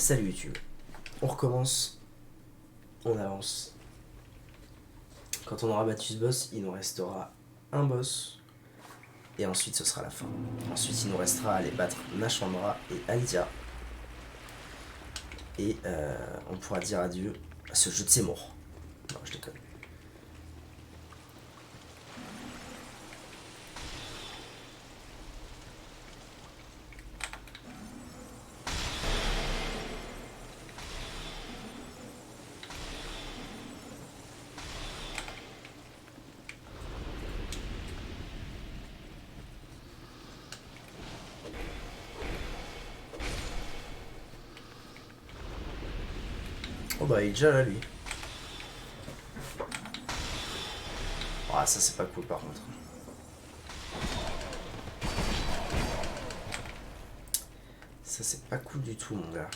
Salut YouTube. On recommence, on avance. Quand on aura battu ce boss, il nous restera un boss. Et ensuite ce sera la fin. Ensuite il nous restera à aller battre Nashandra et Aldia. Et on pourra dire adieu à ce jeu de ses morts. Non, je déconne. Oh bah il est déjà là lui. Ah ça c'est pas cool par contre. Ça c'est pas cool du tout mon gars.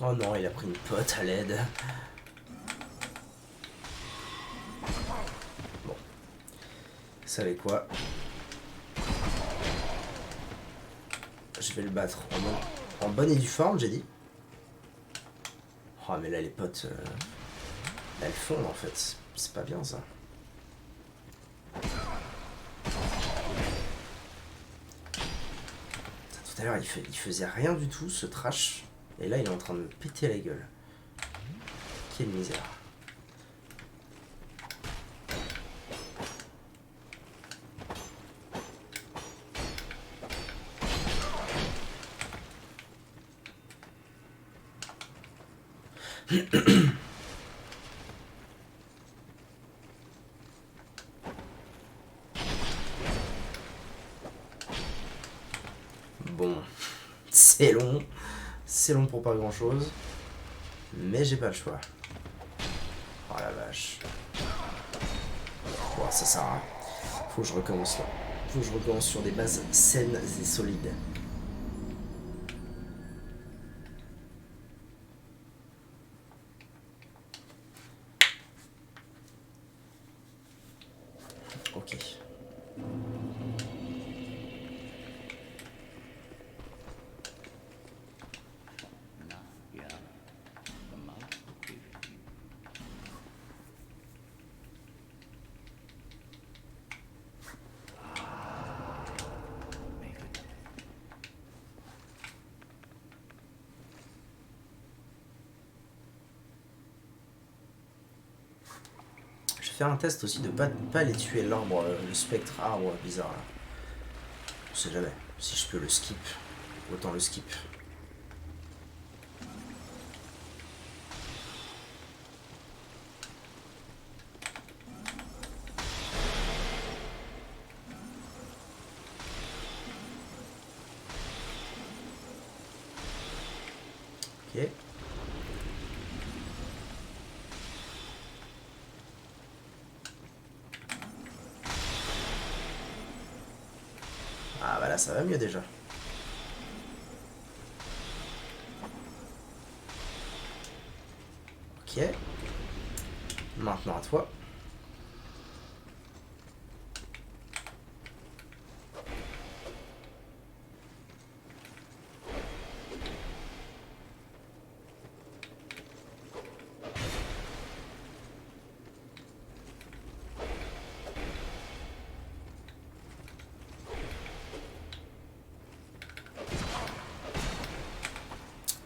Oh non, il a pris une pote à l'aide. Bon. Vous savez quoi? Je vais le battre en bonne et due forme, j'ai dit. Oh mais là les potes, elles fondent en fait. C'est pas bien ça. Tout à l'heure il faisait rien du tout ce trash. Et là il est en train de me péter la gueule. Quelle misère. Bon, c'est long. C'est long pour pas grand chose. Mais j'ai pas le choix. Oh la vache. Bon, ça sert à rien. Faut que je recommence là. Faut que je recommence sur des bases saines et solides. Ok. Je vais faire un test aussi de pas les tuer l'arbre, le spectre arbre bizarre là. On sait jamais. Si je peux le skip, autant le skip. Ok. Ah bah là ça va mieux déjà. Ok. Maintenant à toi.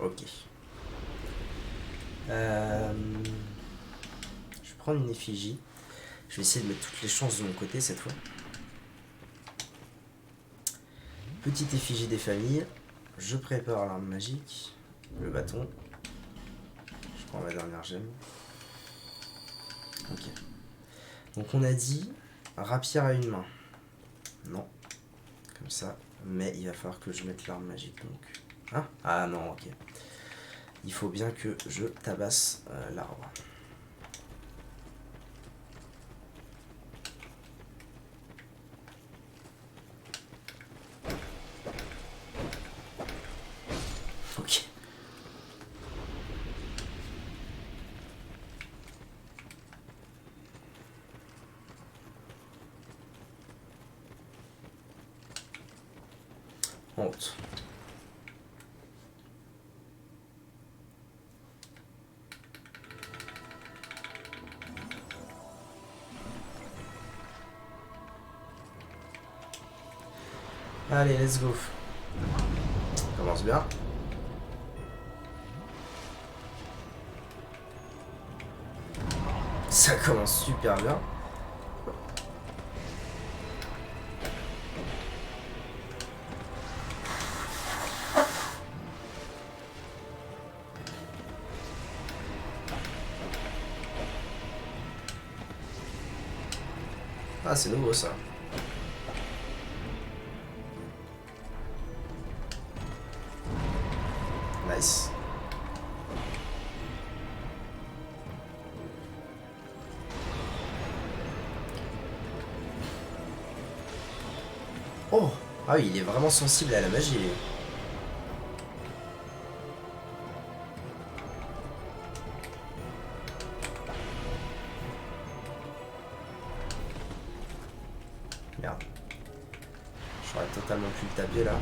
Ok. Je vais prendre une effigie. Je vais essayer de mettre toutes les chances de mon côté cette fois. Petite effigie des familles. Je prépare l'arme magique. Le bâton. Je prends ma dernière gemme. Ok. Donc on a dit rapière à une main. Non. Comme ça. Mais il va falloir que je mette l'arme magique donc. Hein? Ah non, ok. Il faut bien que je tabasse l'arbre. en haute. Allez, let's go. Ça commence bien. Ça commence super bien. Ah, c'est nouveau ça. Nice. Oh! Ah oui, il est vraiment sensible à la magie. Merde. J'aurais totalement pu le taper là.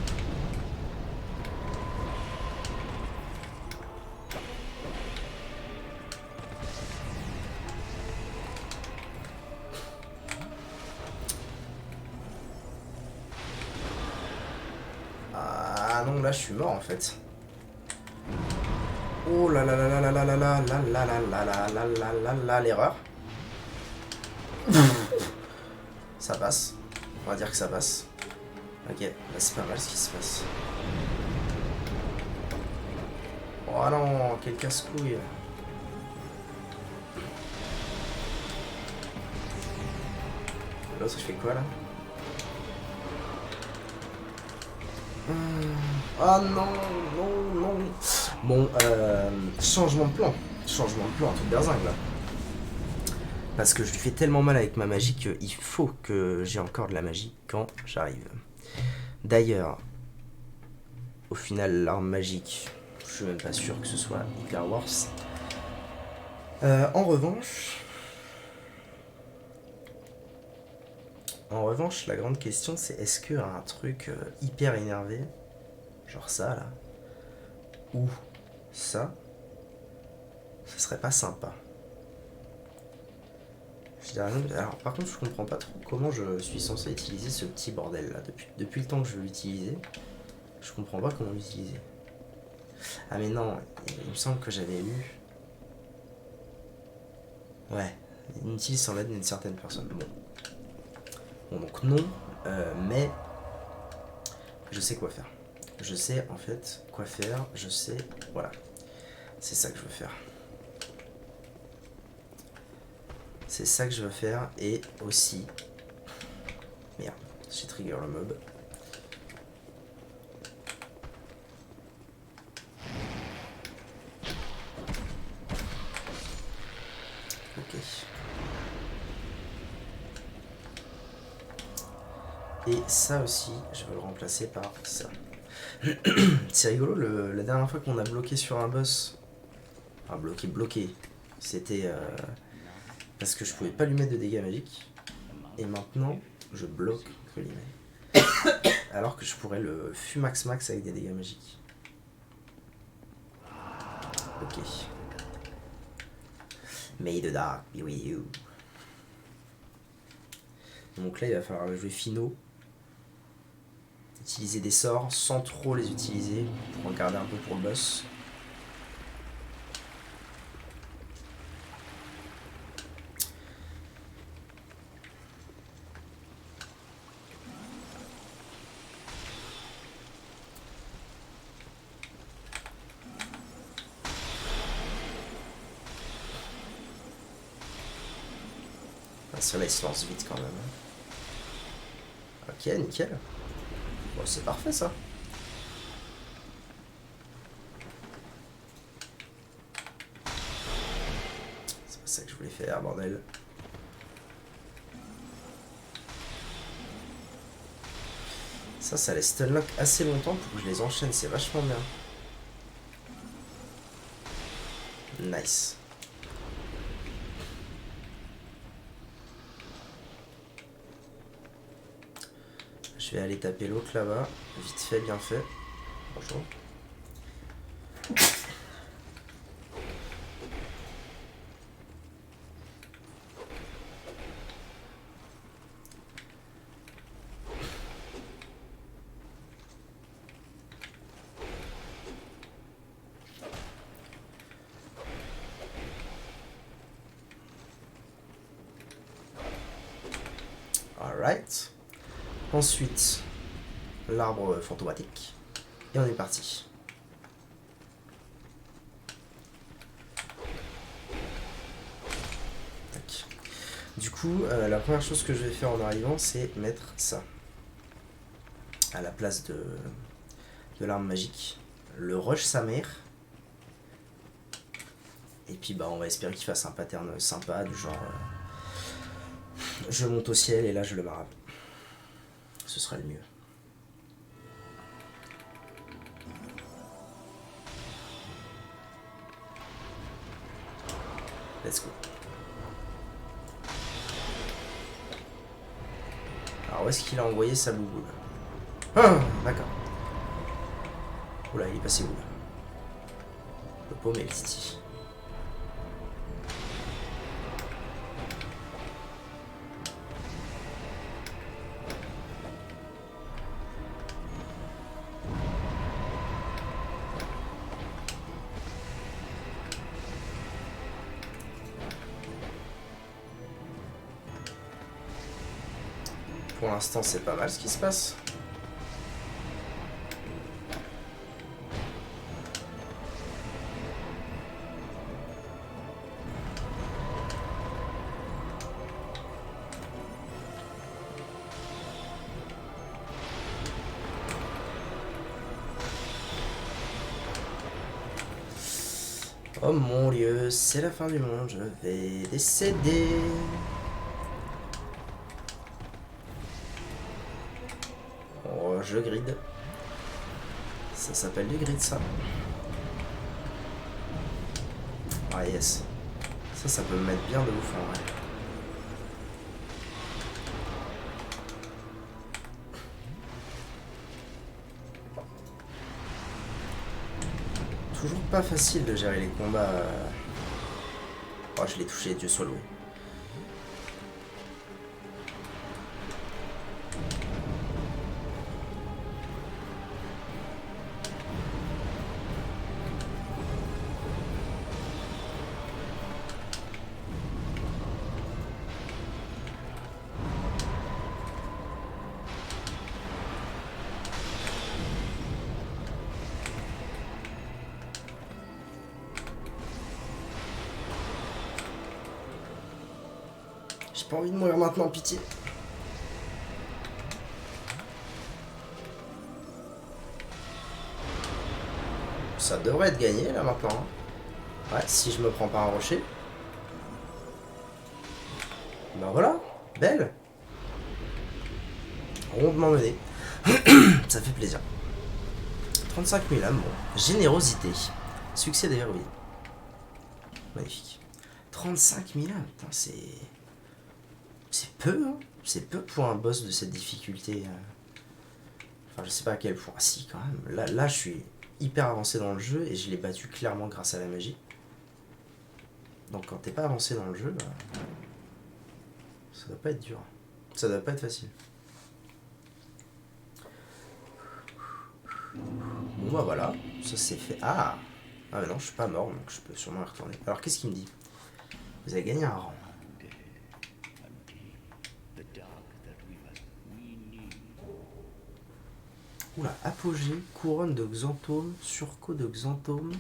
Ah non, là je suis mort en fait. Oh là là là là là là là là là là là là là là là là l'erreur. Ça passe. On va dire que ça passe. Ok, là c'est pas mal ce qui se passe. Oh non, quel casse-couille. L'autre il fait quoi là? Ah non, non, non. Bon, changement de plan. Changement de plan, un truc berzingue là. Parce que je lui fais tellement mal avec ma magie qu'il faut que j'ai encore de la magie quand j'arrive. D'ailleurs, au final, l'arme magique, je suis même pas sûr que ce soit hyper worse. En revanche, la grande question c'est est-ce qu'un truc hyper énervé, genre ça là, ou ça, ce serait pas sympa. Je dirais non. Alors par contre je comprends pas trop comment je suis censé utiliser ce petit bordel là. Depuis le temps que je veux l'utiliser, je comprends pas comment l'utiliser. Ah mais non, il me semble que j'avais lu. Ouais, inutile sans l'aide d'une certaine personne. Bon donc non, mais je sais quoi faire. Je sais en fait quoi faire, je sais, voilà. C'est ça que je veux faire. C'est ça que je veux faire et aussi... Merde, j'ai trigger le mob. Ok. Et ça aussi, je vais le remplacer par ça. C'est rigolo, la dernière fois qu'on a bloqué sur un boss... Enfin, bloqué. C'était parce que je pouvais pas lui mettre de dégâts magiques. Et maintenant, je bloque que les met. Alors que je pourrais le fumax max avec des dégâts magiques. Ok. May the dark be with you. Donc là, il va falloir jouer finaux. Utiliser des sorts sans trop les utiliser. Pour en garder un peu pour le boss. Cela il se lance vite quand même. Ok, nickel. Bon, c'est parfait ça. C'est pas ça que je voulais faire, bordel. Ça laisse stunlock assez longtemps pour que je les enchaîne, c'est vachement bien. Nice. Je Je vais aller taper l'autre là-bas. Vite fait, bien fait. Bonjour. Alright. Ensuite, l'arbre fantomatique. Et on est parti. Tac. Du coup, la première chose que je vais faire en arrivant, c'est mettre ça. À la place de l'arme magique. Le rush sa mère. Et puis bah on va espérer qu'il fasse un pattern sympa, du genre... je monte au ciel et là je le marave. Ce sera le mieux. Let's go. Alors où est-ce qu'il a envoyé sa bouboule? Ah, d'accord. Oula, il est passé où là? Le paume et le titi. Pour l'instant, c'est pas mal ce qui se passe. Oh mon Dieu, c'est la fin du monde, je vais décéder. Oh, je grid. Ça s'appelle du grid, ça. Ah yes. Ça peut me mettre bien de ouf en vrai. Toujours pas facile de gérer les combats. Oh, je l'ai touché, Dieu soit loué. J'ai pas envie de mourir maintenant, pitié. Ça devrait être gagné là maintenant. Ouais, si je me prends pas un rocher. Ben voilà, belle. Rondement mené. Ça fait plaisir. 35 000 âmes, bon. Générosité. Succès déverrouillé. Magnifique. 35 000 âmes, putain, c'est... C'est peu, hein. C'est peu pour un boss de cette difficulté. Enfin, je sais pas à quel point. Ah, si, quand même. Là, je suis hyper avancé dans le jeu et je l'ai battu clairement grâce à la magie. Donc quand t'es pas avancé dans le jeu, bah, ça doit pas être dur. Ça doit pas être facile. Bon bah voilà, ça c'est fait. Ah mais non, je suis pas mort, donc je peux sûrement y retourner. Alors qu'est-ce qu'il me dit? Vous avez gagné un rang. Oula, apogée, couronne de Xantome, surco de Xantome.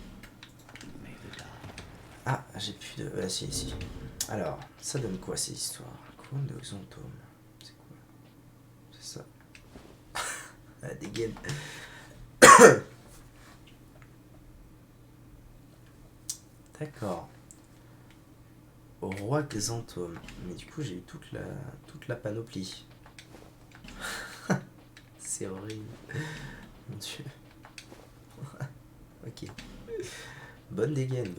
Ah, j'ai plus de... Ah si. Alors, ça donne quoi ces histoires? Couronne de Xantome. C'est quoi? C'est ça. Ah, dégaine. D'accord. Au roi Xantome. Mais du coup, j'ai eu toute la panoplie. C'est horrible. Mon Dieu. Ok. Bonne dégaine.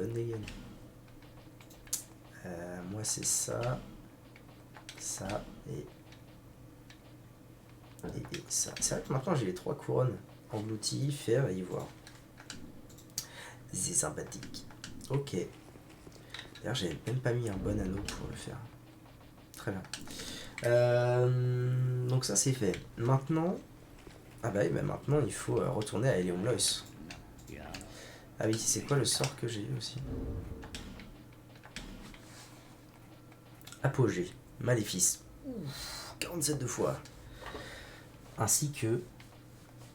Moi, c'est ça. Ça et... Et ça. C'est vrai que maintenant j'ai les 3 couronnes. Englouti, fer et ivoire. C'est sympathique. Ok. D'ailleurs, j'avais même pas mis un bon anneau pour le faire. Très bien. Donc ça c'est fait. Maintenant... Ah bah oui, bah maintenant il faut retourner à Helium Lois. Ah oui, c'est quoi le sort que j'ai eu aussi? Apogée, Maléfice. 47 de fois. Ainsi que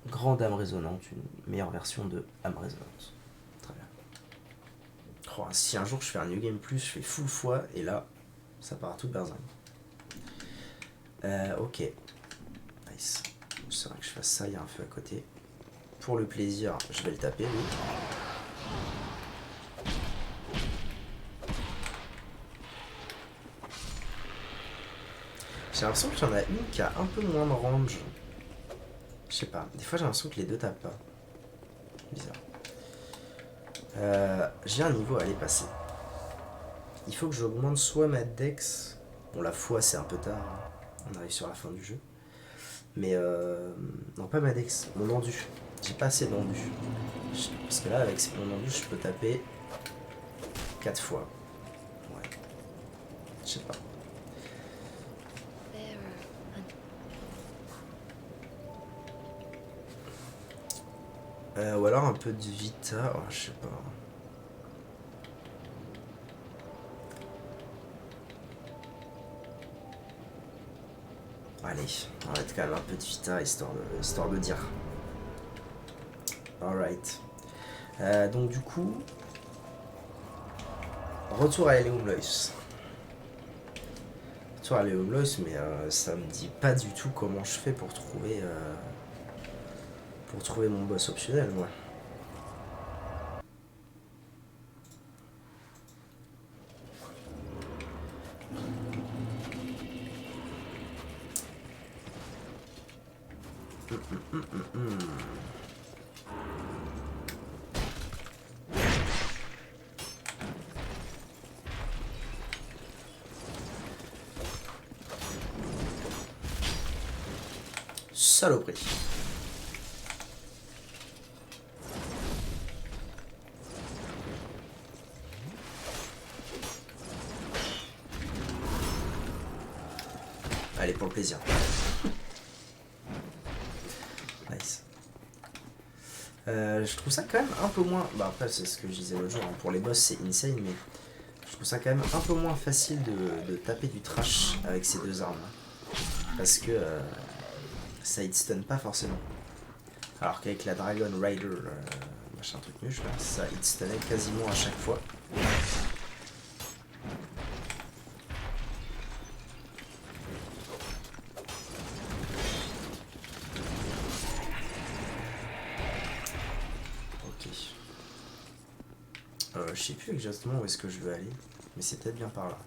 Grande âme résonante, une meilleure version de âme résonante. Très bien. Oh, si un jour je fais un New Game Plus, je fais full fois et là, ça part à toute berzingue. Ok. Nice. C'est vrai que je fasse ça, il y a un feu à côté. Pour le plaisir, je vais le taper, oui. J'ai l'impression qu'il y en a une qui a un peu moins de range. Je sais pas, des fois j'ai l'impression que les deux tapent pas. Bizarre. J'ai un niveau à aller passer. Il faut que j'augmente soit ma dex. Bon, la foi c'est un peu tard, hein. On arrive sur la fin du jeu. Mais non, pas ma dex, mon endu. J'ai pas assez d'endu. Parce que là, avec mon endu, je peux taper 4 fois. Ouais. Je sais pas. Ou alors un peu de vita, oh, je sais pas. Allez, on va mettre quand même un peu de vita histoire de dire. Alright. Donc du coup, retour à Helium Lois. Retour à Helium Lois, mais ça me dit pas du tout comment je fais pour trouver mon boss optionnel, moi. Saloperie. Allez, pour le plaisir. Nice. Je trouve ça quand même un peu moins... Bah après, c'est ce que je disais l'autre jour, hein. Pour les boss, c'est insane, mais je trouve ça quand même un peu moins facile de taper du trash avec ces deux armes. Parce que ça hit stun pas forcément. Alors qu'avec la Dragon Rider, machin truc mieux, je pense, ça hit stunnait quasiment à chaque fois. Je sais plus exactement où est-ce que je veux aller, mais c'est peut-être bien par là.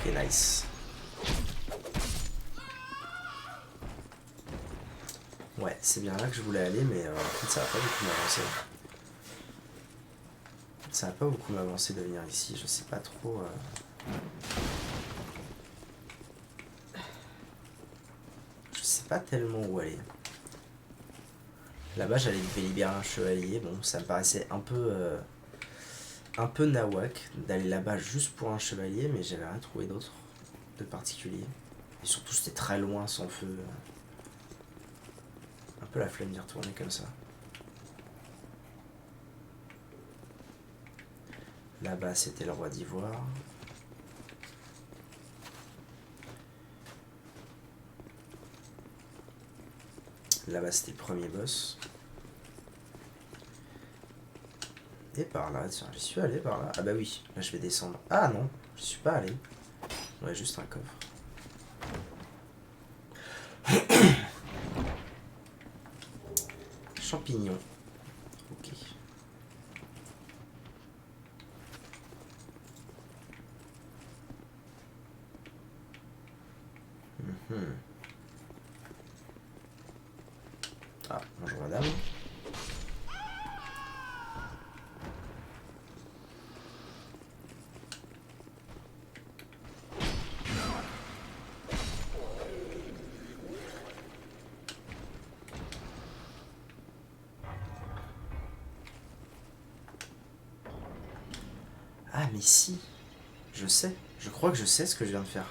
Ok, nice. Ouais, c'est bien là que je voulais aller, mais en fait, ça va pas beaucoup m'avancer. Ça va pas beaucoup m'avancer de venir ici, je sais pas trop... Je sais pas tellement où aller. Là-bas, j'allais libérer un chevalier, bon, ça me paraissait un peu nawak d'aller là-bas juste pour un chevalier, mais j'avais rien trouvé d'autre de particulier. Et surtout, c'était très loin, sans feu. Un peu la flemme d'y retourner comme ça. Là-bas, c'était le roi d'Ivoire. Là-bas, c'était le premier boss. Et par là, tiens, j'y suis allé par là. Ah bah oui, là je vais descendre. Ah non, je suis pas allé. Ouais, juste un coffre. Champignon. Ah, bonjour madame. Ah mais si, je sais, je crois que je sais ce que je viens de faire.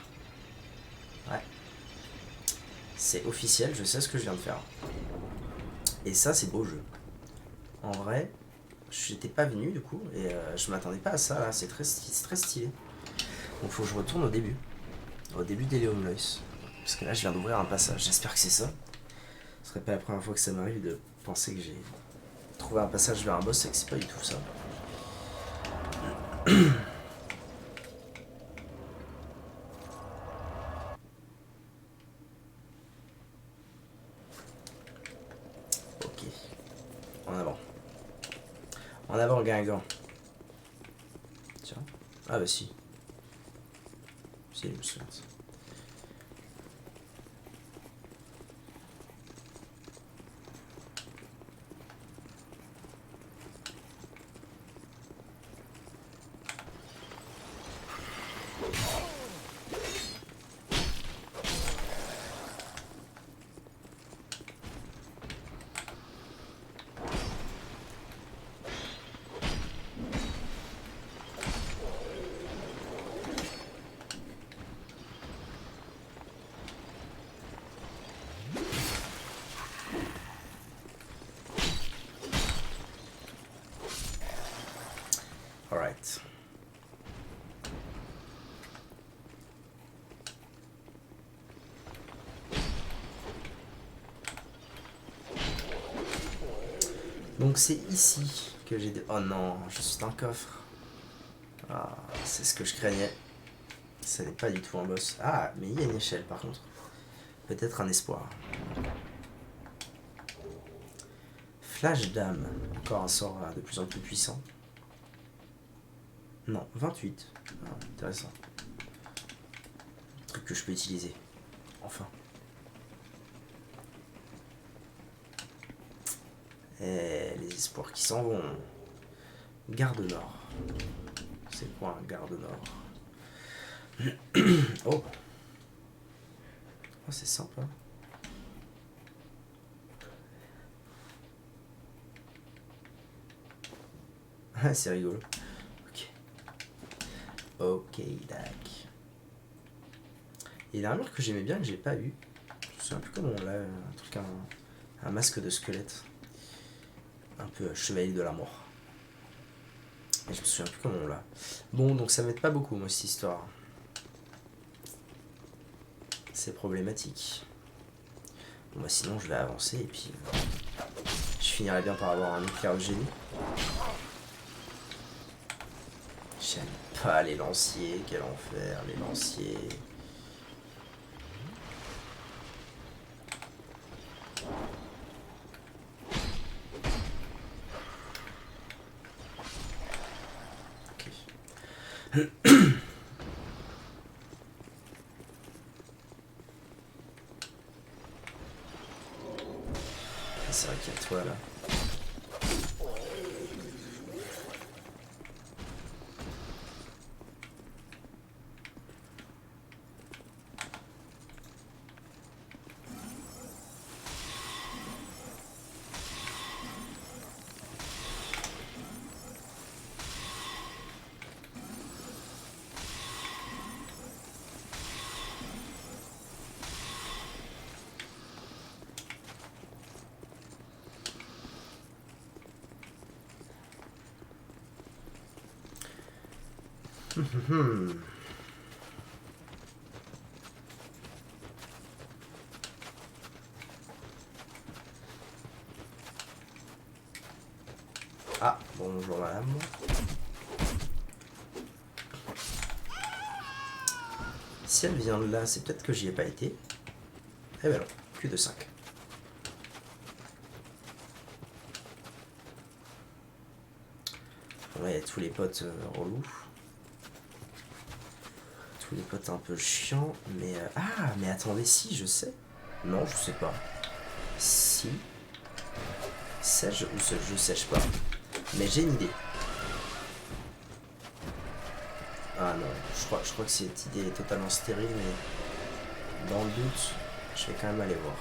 Ouais. C'est officiel, je sais ce que je viens de faire. Et ça c'est beau jeu. En vrai, j'étais pas venu du coup, et je m'attendais pas à ça là, c'est très stylé. Donc faut que je retourne au début d'Helium Lois. Parce que là je viens d'ouvrir un passage, j'espère que c'est ça. Ce serait pas la première fois que ça m'arrive de penser que j'ai trouvé un passage vers un boss et que c'est pas du tout ça. Ok, en avant. En avant Guingamp. Tiens. Ah bah si. Si, je me souviens. Alright. Donc c'est ici que j'ai... Oh non, je suis un coffre. Ah, c'est ce que je craignais. Ça n'est pas du tout un boss. Ah, mais il y a une échelle par contre. Peut-être un espoir. Flash d'âme. Encore un sort de plus en plus puissant. Non, 28. Ah, intéressant. Truc que je peux utiliser. Enfin. Et les espoirs qui s'en vont. Garde Nord. C'est quoi un garde Nord? Oh. Oh, c'est sympa. Ah, c'est rigolo. Ok. Ok, dac. Il y a un mur que j'aimais bien que j'ai pas eu. Je me souviens plus comment on l'a. Un truc, un masque de squelette. Un peu chevalier de la mort. Et je me souviens plus comment on l'a. Bon, donc ça m'aide pas beaucoup, moi, cette histoire. C'est problématique. Bon, bah sinon, je vais avancer et puis... je finirai bien par avoir un éclair de génie. J'aime pas les lanciers, quel enfer, les lanciers. Ok. C'est vrai qu'il y a toi là. Ah, bonjour madame. Si elle vient de là, c'est peut-être que j'y ai pas été. Eh ben non, plus de 5. Bon, là, il y a tous les potes relous. Tous les potes un peu chiants. Mais. Ah, mais attendez, si, je sais. Non, je sais pas. Si. Sèche ou je sèche pas. Mais j'ai une idée. Ah non, je crois que cette idée est totalement stérile, mais dans le doute, je vais quand même aller voir.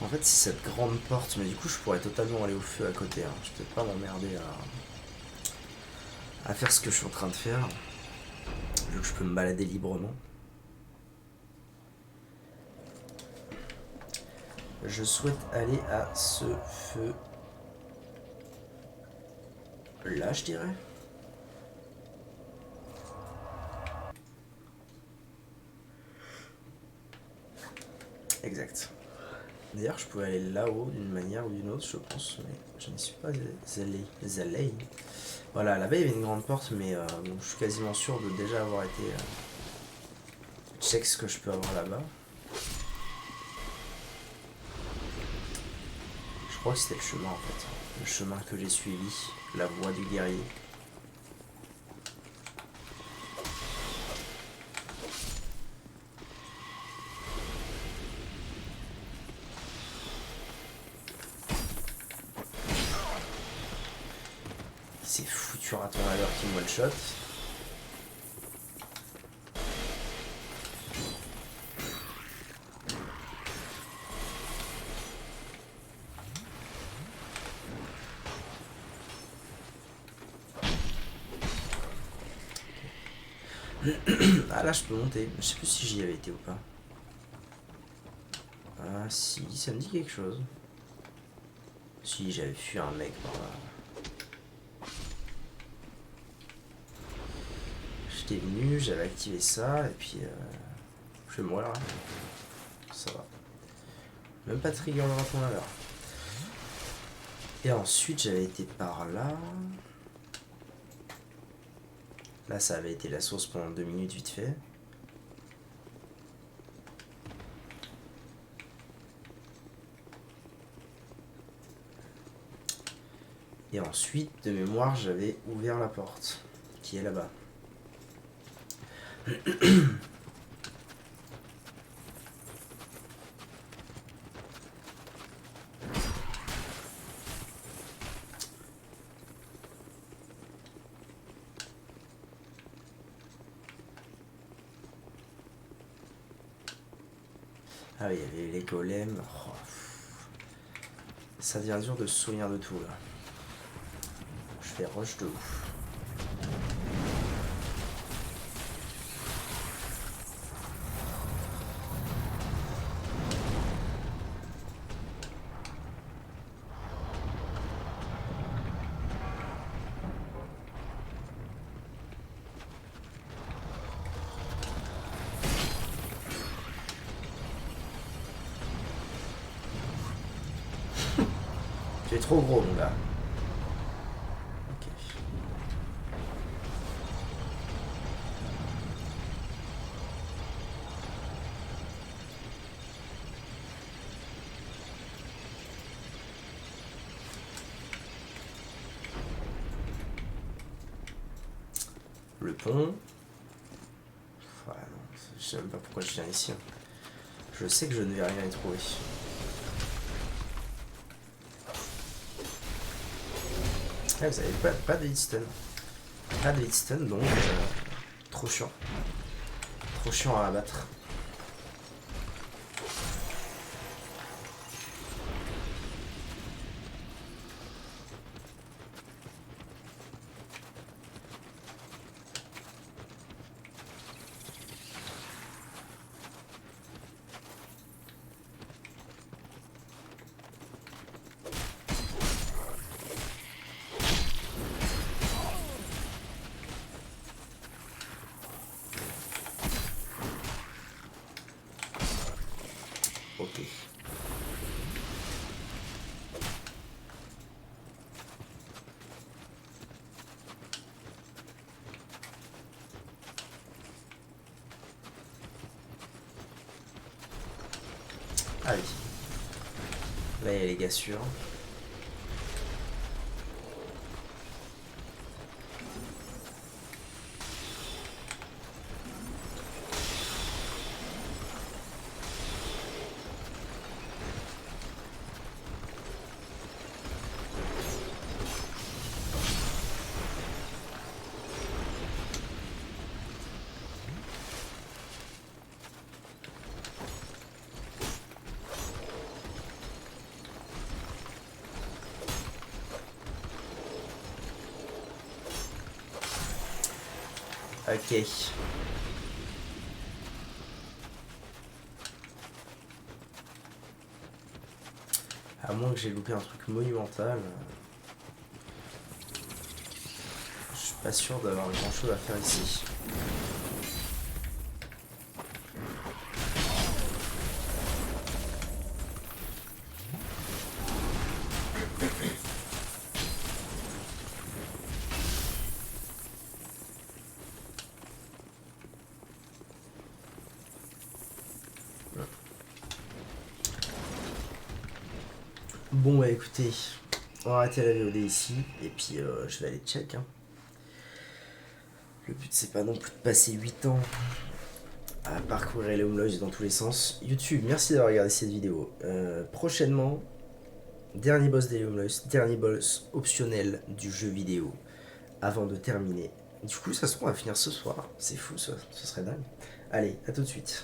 En fait, c'est cette grande porte, mais du coup, je pourrais totalement aller au feu à côté. Hein. Je vais peut-être pas m'emmerder à faire ce que je suis en train de faire. Vu que je peux me balader librement. Je souhaite aller à ce feu. Là, je dirais. Exact. D'ailleurs, je pouvais aller là-haut d'une manière ou d'une autre, je pense, mais je n'y suis pas allé. Voilà, là-bas, il y avait une grande porte, mais bon, je suis quasiment sûr de déjà avoir été... check ce que je peux avoir là-bas. Je crois que c'était le chemin, en fait. Le chemin que j'ai suivi, la voie du guerrier. C'est foutu raton laveur qui me one-shot. Ah là je peux monter, je sais plus si j'y avais été ou pas. Ah si, ça me dit quelque chose. Si j'avais fui un mec par là. J'étais venu, j'avais activé ça et puis je vais mourir là. Ça va. Même pas trigger le raton laveur. Et ensuite j'avais été par là. Là ça avait été la source pendant 2 minutes vite fait. Et ensuite, de mémoire, j'avais ouvert la porte, qui est là-bas. Ah oui, il y avait les golems. Oh, ça devient dur de se souvenir de tout là. Je fais rush de ouf. Tu es trop gros mon gars. Ok. Le pont. Ouais, non, je sais même pas pourquoi je viens ici. Je sais que je ne vais rien y trouver. Ah, vous avez pas de hitstun. Pas de hitstun, donc trop chiant. Trop chiant à abattre. Allez. Là, il y a les gars sûrs. Ok. À moins que j'ai loupé un truc monumental. Je suis pas sûr d'avoir grand chose à faire ici. Bon bah écoutez, on va arrêter la VOD ici, et puis je vais aller check. Hein. Le but c'est pas non plus de passer 8 ans à parcourir les homelogs dans tous les sens. YouTube, merci d'avoir regardé cette vidéo. Prochainement, dernier boss des homelogs, dernier boss optionnel du jeu vidéo, avant de terminer. Du coup ça se trouve on va finir ce soir, c'est fou ça, ce serait dingue. Allez, à tout de suite.